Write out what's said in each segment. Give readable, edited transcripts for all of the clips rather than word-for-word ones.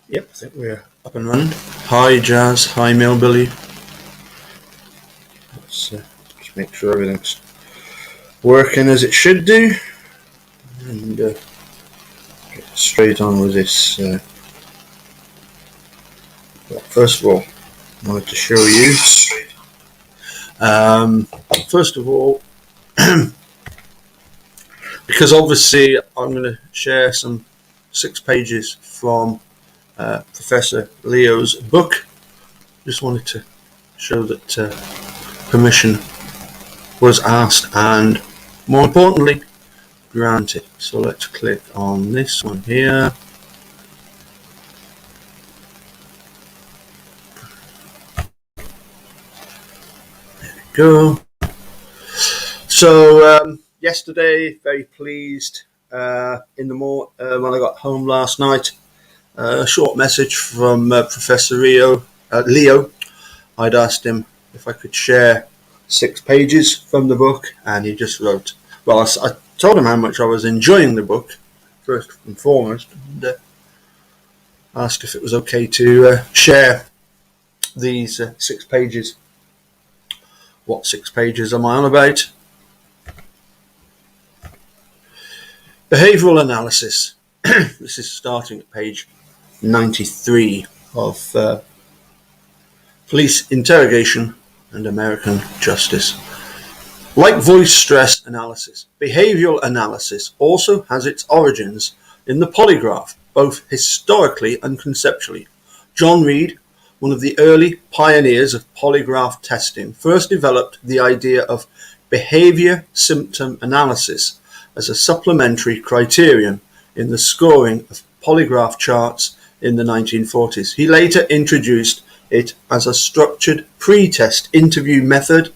Yep, I think we're up and running. Hi Jazz, hi Millbilly. Let's just make sure everything's working as it should do, and get straight on with this. First of all, I wanted to show you. First of all, because obviously I'm going to share some 6 pages from Professor Leo's book. Just wanted to show that permission was asked and, more importantly, granted. So let's click on this one here. There we go. So yesterday, very pleased. When I got home last night, a short message from Professor Leo. I'd asked him if I could share 6 pages from the book, and he just wrote. Well, I told him how much I was enjoying the book, first and foremost, and asked if it was okay to share these 6 pages. What 6 pages am I on about? Behavioural analysis. This is starting at page 93 of Police Interrogation and American Justice. Like voice stress analysis, behavioural analysis also has its origins in the polygraph, both historically and conceptually. John Reed, one of the early pioneers of polygraph testing, first developed the idea of behaviour symptom analysis as a supplementary criterion in the scoring of polygraph charts in the 1940s. He later introduced it as a structured pre-test interview method,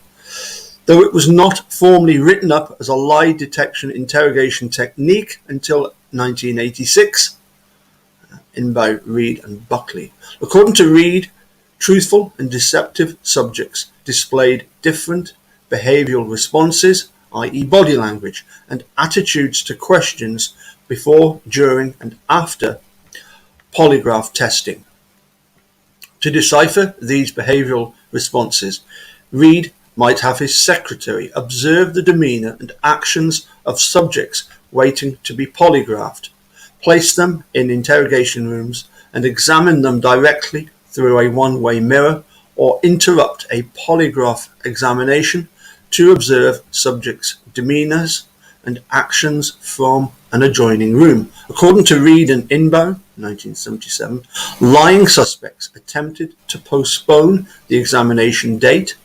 though it was not formally written up as a lie detection interrogation technique until 1986 by Reed and Buckley. According to Reed, truthful and deceptive subjects displayed different behavioural responses, i.e. body language, and attitudes to questions before, during, and after polygraph testing. To decipher these behavioural responses, Reed might have his secretary observe the demeanour and actions of subjects waiting to be polygraphed, place them in interrogation rooms, and examine them directly through a one-way mirror, or interrupt a polygraph examination to observe subjects' demeanours and actions from an adjoining room. According to Reed and Inbound, 1977, lying suspects attempted to postpone the examination date,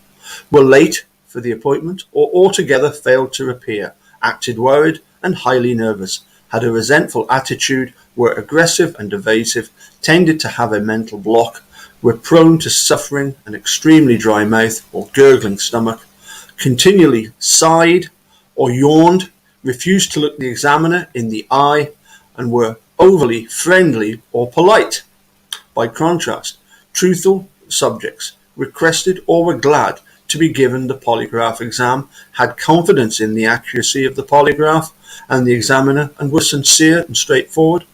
were late for the appointment, or altogether failed to appear, acted worried and highly nervous, had a resentful attitude, were aggressive and evasive, tended to have a mental block, were prone to suffering, an extremely dry mouth or gurgling stomach, continually sighed or yawned, refused to look the examiner in the eye, and were overly friendly or polite. By contrast, truthful subjects requested or were glad to be given the polygraph exam, had confidence in the accuracy of the polygraph and the examiner, and were sincere and straightforward,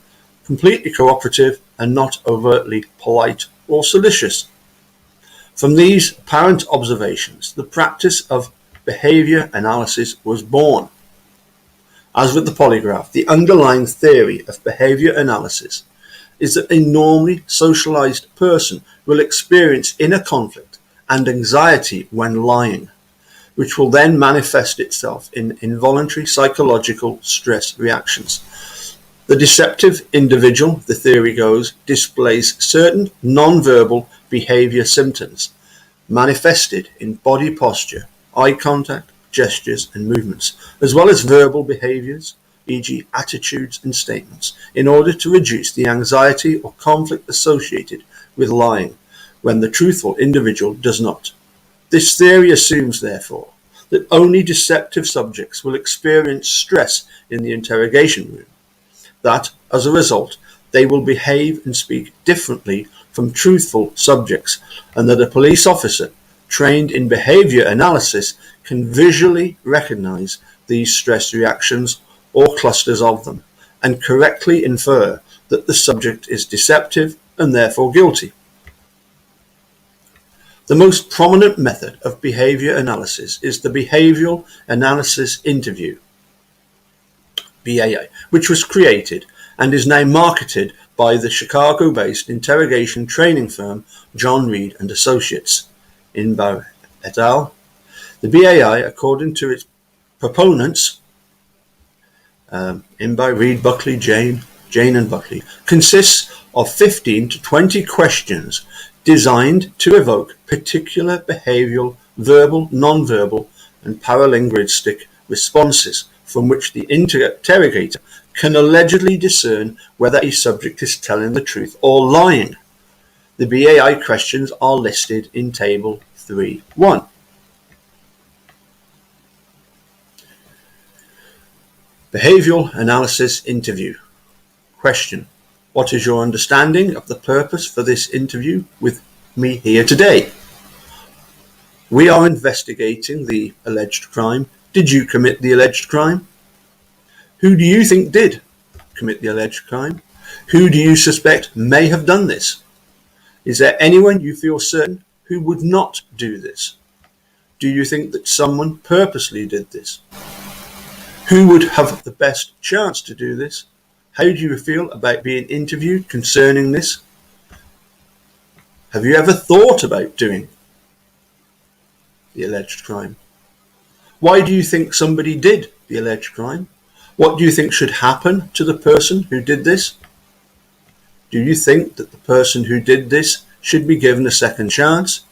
completely cooperative, and not overtly polite or solicitous. From these apparent observations, the practice of behaviour analysis was born. As with the polygraph, the underlying theory of behaviour analysis is that a normally socialised person will experience inner conflict and anxiety when lying, which will then manifest itself in involuntary psychological stress reactions. The deceptive individual, the theory goes, displays certain non-verbal behaviour symptoms manifested in body posture, eye contact, gestures and movements, as well as verbal behaviours, e.g. attitudes and statements, in order to reduce the anxiety or conflict associated with lying when the truthful individual does not. This theory assumes, therefore, that only deceptive subjects will experience stress in the interrogation room, that, as a result, they will behave and speak differently from truthful subjects, and that a police officer trained in behaviour analysis can visually recognise these stress reactions or clusters of them, and correctly infer that the subject is deceptive and therefore guilty. The most prominent method of behavior analysis is the Behavioural Analysis Interview, BAI, which was created and is now marketed by the Chicago-based interrogation training firm John Reed and Associates, Inbauer et al. The BAI, according to its proponents, Inbauer, Reed, Buckley, Jane and Buckley, consists of 15 to 20 questions designed to evoke particular behavioural, verbal, non-verbal, and paralinguistic responses from which the interrogator can allegedly discern whether a subject is telling the truth or lying. The BAI questions are listed in Table 3.1. Behavioural Analysis Interview. Question: what is your understanding of the purpose for this interview with me here today? We are investigating the alleged crime. Did you commit the alleged crime? Who do you think did commit the alleged crime? Who do you suspect may have done this? Is there anyone you feel certain who would not do this? Do you think that someone purposely did this? Who would have the best chance to do this? How do you feel about being interviewed concerning this? Have you ever thought about doing the alleged crime? Why do you think somebody did the alleged crime? What do you think should happen to the person who did this? Do you think that the person who did this should be given a second chance?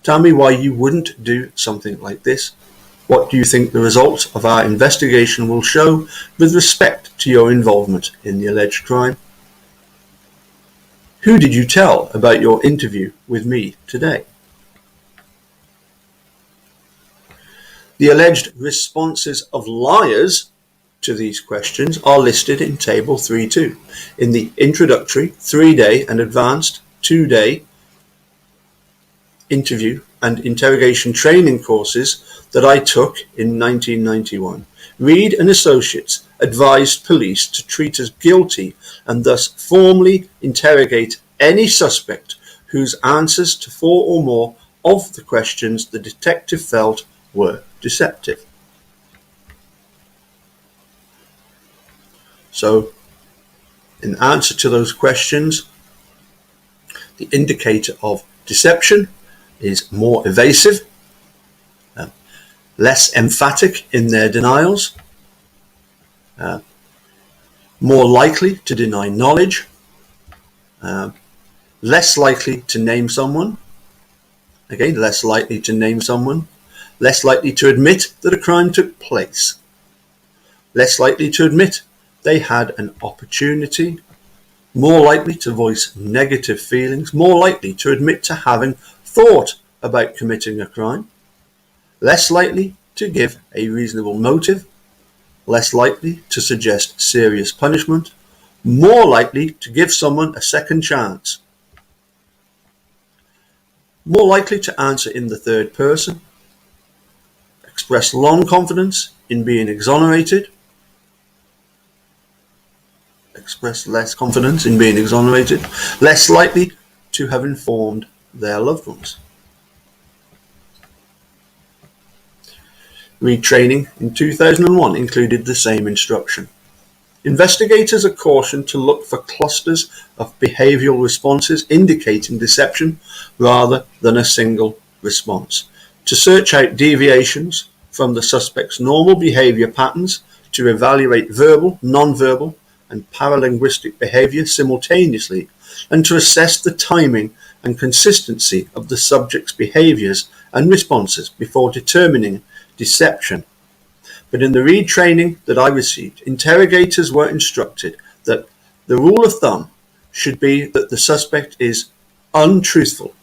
Tell me why you wouldn't do something like this. What do you think the results of our investigation will show with respect to your involvement in the alleged crime? Who did you tell about your interview with me today? The alleged responses of liars to these questions are listed in Table 3.2 in the introductory 3-day and advanced 2-day interview and interrogation training courses that I took in 1991. Reed and Associates advised police to treat as guilty and thus formally interrogate any suspect whose answers to 4 or more of the questions the detective felt were deceptive. So, in answer to those questions, the indicator of deception is more evasive, less emphatic in their denials, more likely to deny knowledge, less likely to name someone, again, less likely to name someone, less likely to admit that a crime took place, less likely to admit they had an opportunity, more likely to voice negative feelings, more likely to admit to having thought about committing a crime, less likely to give a reasonable motive, less likely to suggest serious punishment, more likely to give someone a second chance, more likely to answer in the third person, express long confidence in being exonerated, express less confidence in being exonerated, less likely to have informed their loved ones. Retraining in 2001 included the same instruction. Investigators are cautioned to look for clusters of behavioural responses indicating deception rather than a single response, to search out deviations from the suspect's normal behaviour patterns, to evaluate verbal, non-verbal, and paralinguistic behaviour simultaneously, and to assess the timing and consistency of the subject's behaviours and responses before determining deception. But in the Reed training that I received, interrogators were instructed that the rule of thumb should be that the suspect is untruthful.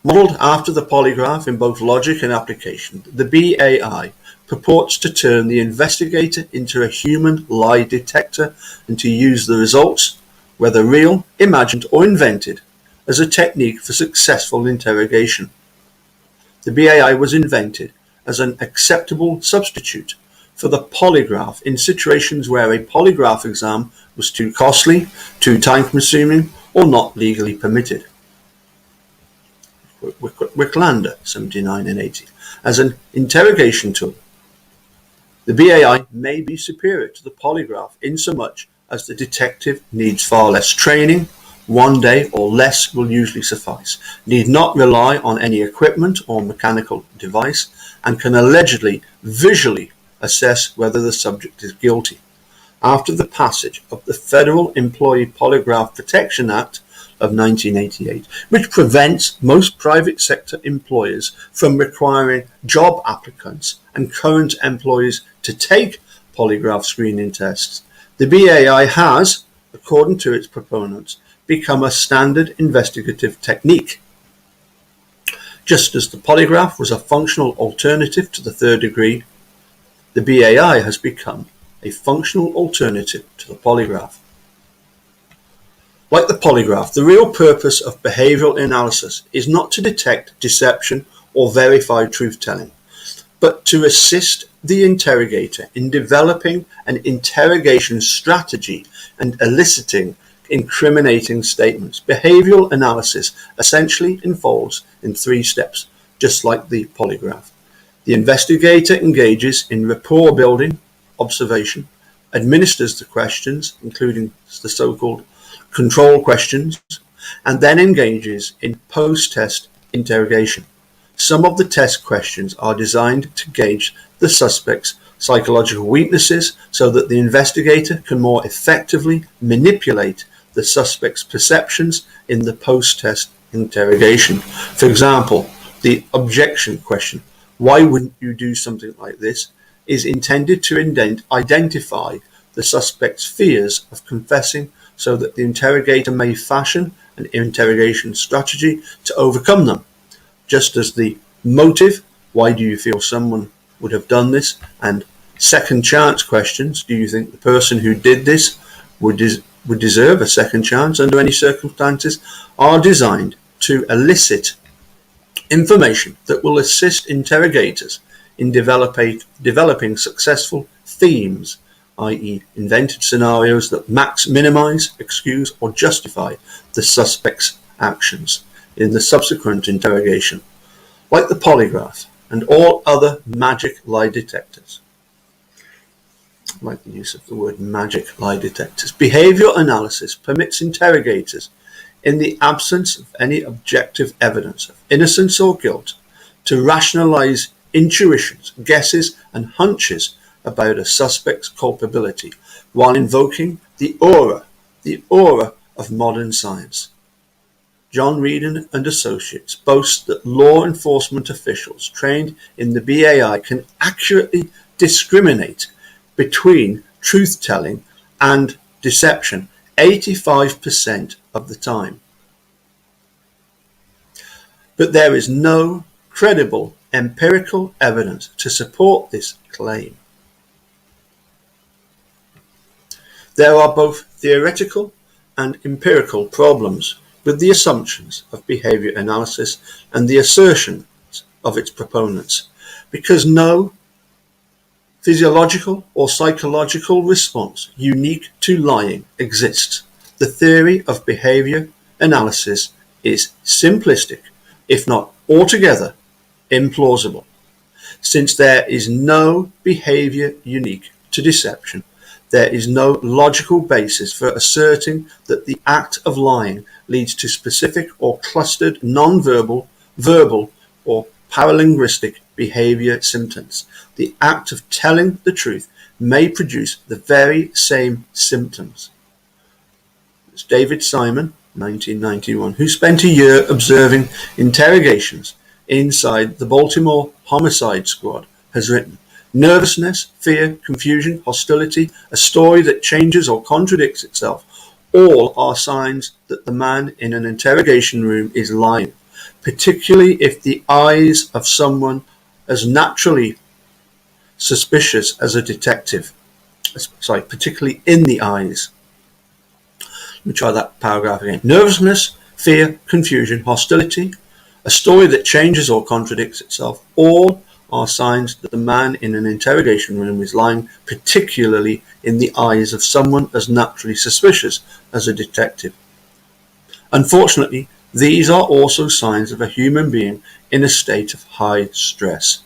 Modelled after the polygraph in both logic and application, the BAI purports to turn the investigator into a human lie detector and to use the results, whether real, imagined, or invented, as a technique for successful interrogation. The BAI was invented as an acceptable substitute for the polygraph in situations where a polygraph exam was too costly, too time-consuming, or not legally permitted. Wicklander, 79 and 80. As an interrogation tool, the BAI may be superior to the polygraph insomuch as the detective needs far less training. 1 day or less will usually suffice, need not rely on any equipment or mechanical device, and can allegedly visually assess whether the subject is guilty. After the passage of the Federal Employee Polygraph Protection Act of 1988, which prevents most private sector employers from requiring job applicants and current employees to take polygraph screening tests, the BAI has, according to its proponents, become a standard investigative technique. Just as the polygraph was a functional alternative to the third degree, the BAI has become a functional alternative to the polygraph. Like the polygraph, the real purpose of behavioural analysis is not to detect deception or verify truth-telling, but to assist the interrogator in developing an interrogation strategy and eliciting incriminating statements. Behavioural analysis essentially unfolds in 3 steps, just like the polygraph. The investigator engages in rapport building, observation, administers the questions, including the so-called control questions, and then engages in post-test interrogation. Some of the test questions are designed to gauge the suspect's psychological weaknesses so that the investigator can more effectively manipulate the suspect's perceptions in the post-test interrogation. For example, the objection question, "Why wouldn't you do something like this?" is intended to identify the suspect's fears of confessing so that the interrogator may fashion an interrogation strategy to overcome them. Just as the motive, "Why do you feel someone would have done this?" and second chance questions, "Do you think the person who did this would deserve a second chance under any circumstances?" are designed to elicit information that will assist interrogators in developing successful themes, i.e. invented scenarios that minimize, excuse, or justify the suspect's actions in the subsequent interrogation. Like the polygraph and all other magic lie detectors. I like the use of the word magic lie detectors. Behavioural analysis permits interrogators, in the absence of any objective evidence of innocence or guilt, to rationalise intuitions, guesses, and hunches about a suspect's culpability, while invoking the aura of modern science. John Reedon and Associates boast that law enforcement officials trained in the BAI can accurately discriminate between truth-telling and deception 85% of the time. But there is no credible empirical evidence to support this claim. There are both theoretical and empirical problems with the assumptions of behavior analysis and the assertions of its proponents, because no physiological or psychological response unique to lying exists. The theory of behavior analysis is simplistic, if not altogether implausible. Since there is no behavior unique to deception, there is no logical basis for asserting that the act of lying leads to specific or clustered non-verbal, verbal, or paralinguistic behavior symptoms. The act of telling the truth may produce the very same symptoms. It's David Simon, 1991, who spent a year observing interrogations inside the Baltimore Homicide Squad, has written, "Nervousness, fear, confusion, hostility, a story that changes or contradicts itself, all are signs that the man in an interrogation room is lying, particularly if the eyes of someone as naturally suspicious as a detective." Particularly in the eyes. Let me try that paragraph again. Nervousness, fear, confusion, hostility, a story that changes or contradicts itself, all are signs that the man in an interrogation room is lying, particularly in the eyes of someone as naturally suspicious as a detective. Unfortunately, these are also signs of a human being in a state of high stress.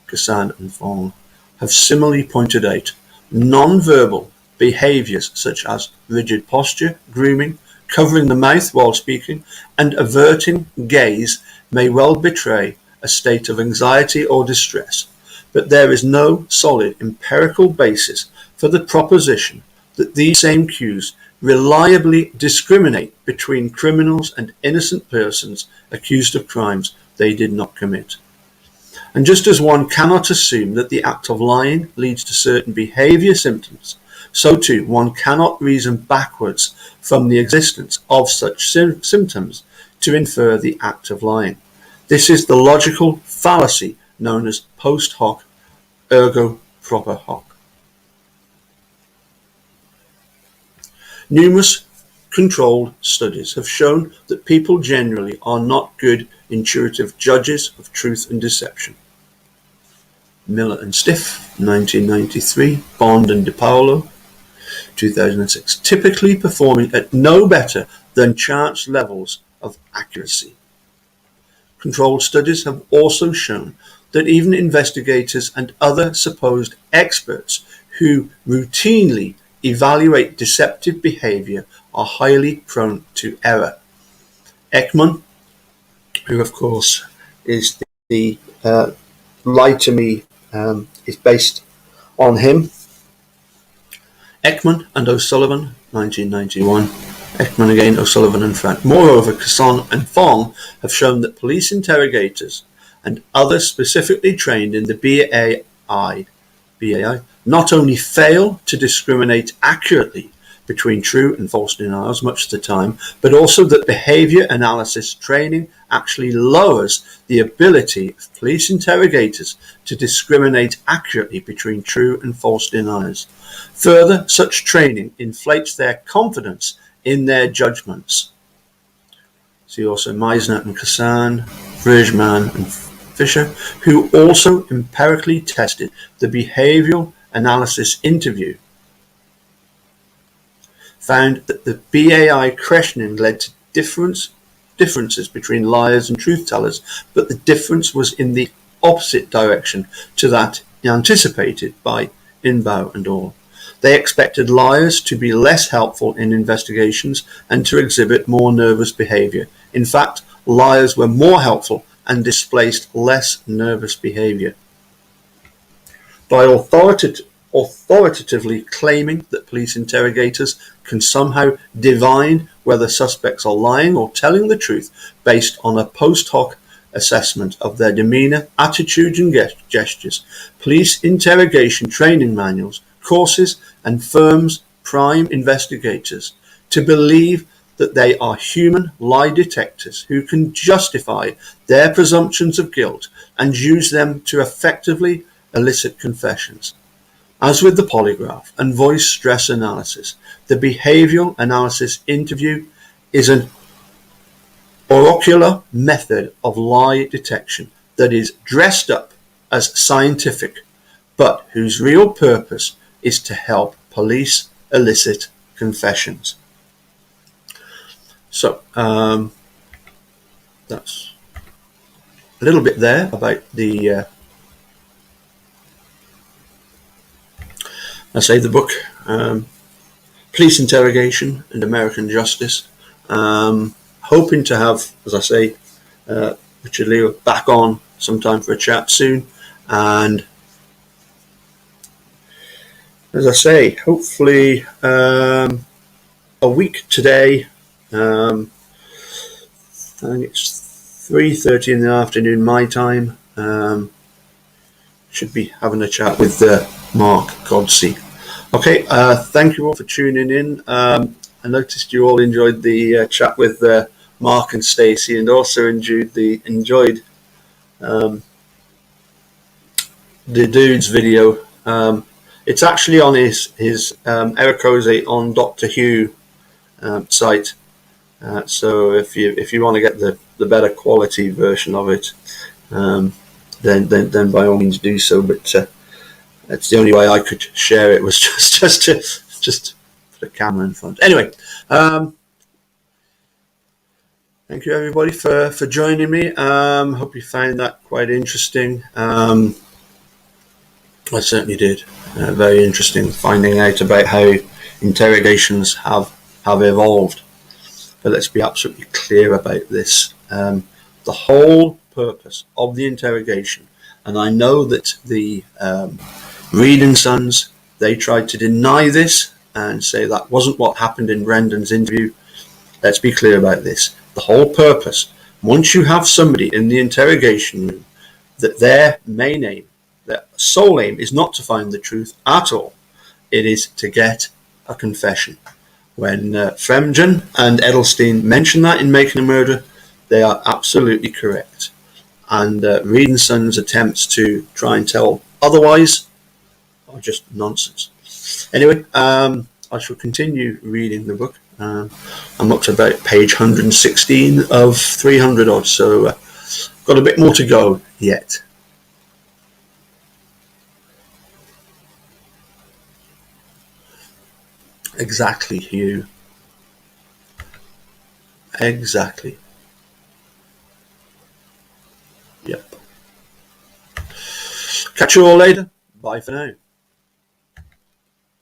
Kassan and Fong have similarly pointed out non-verbal behaviours such as rigid posture, grooming, covering the mouth while speaking, and averting gaze may well betray a state of anxiety or distress, but there is no solid empirical basis for the proposition that these same cues reliably discriminate between criminals and innocent persons accused of crimes they did not commit. And just as one cannot assume that the act of lying leads to certain behaviour symptoms, so too one cannot reason backwards from the existence of such symptoms to infer the act of lying. This is the logical fallacy known as post hoc ergo propter hoc. Numerous controlled studies have shown that people generally are not good intuitive judges of truth and deception. Miller and Stiff, 1993, Bond and DiPaolo, 2006, typically performing at no better than chance levels of accuracy. Controlled studies have also shown that even investigators and other supposed experts who routinely evaluate deceptive behavior are highly prone to error. Ekman, who of course is the Lie to Me, is based on him. Ekman and O'Sullivan, 1991. Ekman again, O'Sullivan and Frank. Moreover, Kasson and Fong have shown that police interrogators and others specifically trained in the BAI not only fail to discriminate accurately between true and false denials much of the time, but also that behaviour analysis training actually lowers the ability of police interrogators to discriminate accurately between true and false denials. Further, such training inflates their confidence in their judgments. See also Meisner and Kassan, Frischmann and Fisher, who also empirically tested the behavioural analysis interview, found that the BAI questioning led to differences between liars and truth tellers, but the difference was in the opposite direction to that anticipated by Inbau and all. They expected liars to be less helpful in investigations and to exhibit more nervous behaviour. In fact, liars were more helpful and displaced less nervous behaviour. By authoritatively claiming that police interrogators can somehow divine whether suspects are lying or telling the truth based on a post hoc assessment of their demeanour, attitudes and gestures, police interrogation training manuals, courses and firms prime investigators to believe that they are human lie detectors who can justify their presumptions of guilt and use them to effectively elicit confessions. As with the polygraph and voice stress analysis, the behavioural analysis interview is an oracular method of lie detection that is dressed up as scientific, but whose real purpose is to help police elicit confessions. So that's a little bit there about the the book, Police Interrogation and American Justice. Hoping to have, as I say, Richard Leo back on sometime for a chat soon. And as I say, hopefully a week today. I think it's 3:30 in the afternoon my time. Should be having a chat with Mark Godsey. Okay, thank you all for tuning in. I noticed you all enjoyed the chat with Mark and Stacey, and also enjoyed the dude's video. It's actually on his Eric Jose on Doctor Who site. So if you want to get the better quality version of it, then by all means do so. But that's the only way I could share it, was just to put a camera in front. Anyway, thank you everybody for joining me. Hope you found that quite interesting. I certainly did. Very interesting finding out about how interrogations have evolved. But let's be absolutely clear about this. The whole purpose of the interrogation, and I know that the Reed and Sons, they tried to deny this and say that wasn't what happened in Brendan's interview. Let's be clear about this. The whole purpose, once you have somebody in the interrogation room, that their main aim, their sole aim, is not to find the truth at all. It is to get a confession. When Fremgen and Edelstein mention that in Making a Murder, they are absolutely correct. And Reed and Sons' attempts to try and tell otherwise are just nonsense. Anyway, I shall continue reading the book. I'm up to about page 116 of 300 odd, so got a bit more to go yet. Exactly, Hugh. Exactly. Yep. Catch you all later. Bye for now.